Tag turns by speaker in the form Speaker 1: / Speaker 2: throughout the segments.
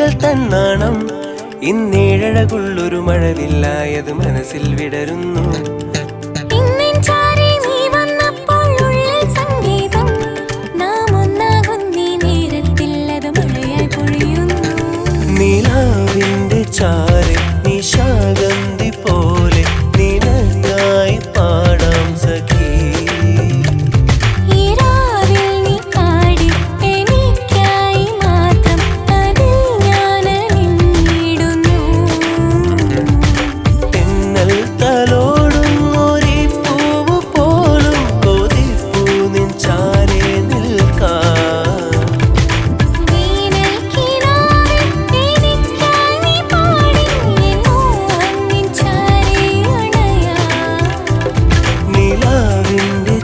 Speaker 1: മിഴികൾ തന്നാണം ഇന്നേഴകുള്ളൊരു മഴവില്ലായത് മനസ്സിൽ വിടരുന്നു. നിലാവിന്റെ ചാരെ നിശാഗന്ധി പോലെ നിനക്കായി പാടാം സഖി. എന്നൽ തലോടുന്നൊരീ പൂവ് പോലും കൊതിപ്പൂ നിൻ ചാരെ നിൽക്കാം.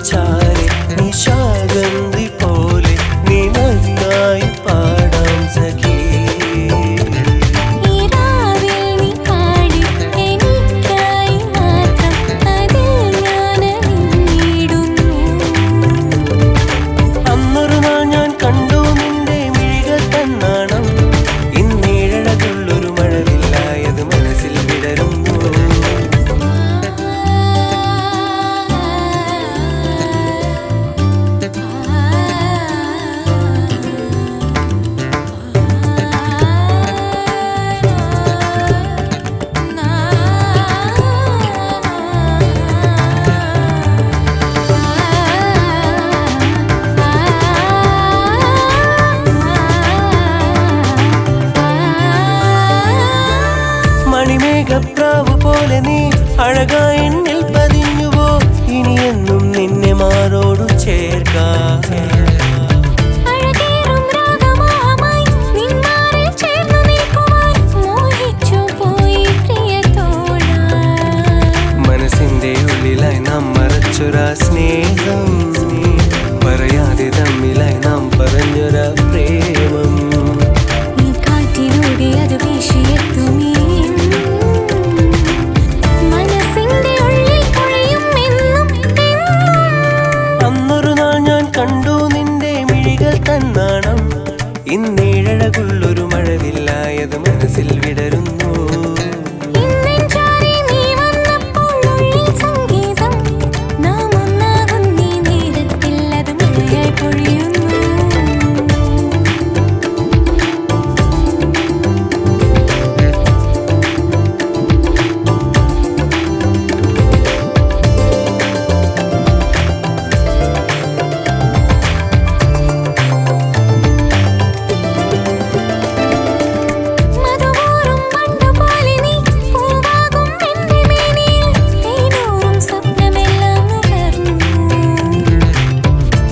Speaker 1: ചാരെ നിശാഗന്ധി പോലെ നിനക്കായി പാടാം സഖി. അന്നൊരു നാൾ ഞാൻ കണ്ടു നിന്റെ മിഴികൾ തന്നാണം ഇന്നേഴകുള്ളൊരു മഴവില്ലായത് മനസ്സിൽ വിടരുന്നു. മണിമേഘപ്രാവ് പോലെ നീ അഴകായി എന്നിൽ പതിഞ്ഞുവോ, ഇനിയെന്നും നിന്നെ മാറോടു ചേർക്കാം. മനസ്സിന്റെ ഉള്ളിലായി നാം മറച്ചൊരാ സ്നേഹം, പറയാതെ തമ്മിലായി നാം പറഞ്ഞൊരാ പ്രേമം.
Speaker 2: അത് വീശിയെത്തുമീ
Speaker 1: കണ്ടു നിന്റെ മിഴികൾ തന്നാണം ഇന്നേഴകുള്ളൊരു മഴവില്ലായത് മനസ്സിൽ വിടരുന്നു.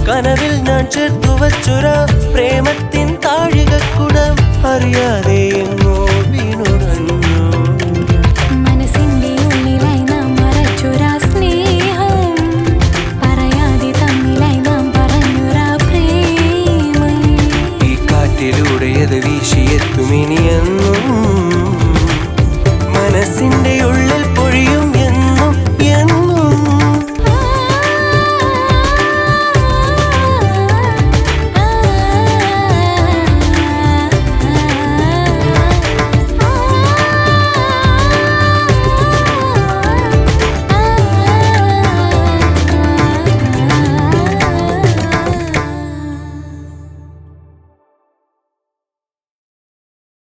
Speaker 1: കനവിൽ ഞാൻ ചേർത്തു വച്ചൊരാ പ്രേമത്തിൻ താഴികക്കുടം അറിയാതെ എങ്ങോ വീണുടഞ്ഞു.
Speaker 2: മനസ്സിന്റെ ഉള്ളിലായി നാം മറച്ചൊരാ സ്നേഹം, പറയാതെ തമ്മിലായി നാം പറഞ്ഞൊരാ പ്രേമം.
Speaker 1: ഈ കാറ്റിലൂടെ അത് വീശിയെത്തുമിനിയെന്നും മനസ്സിന്റെ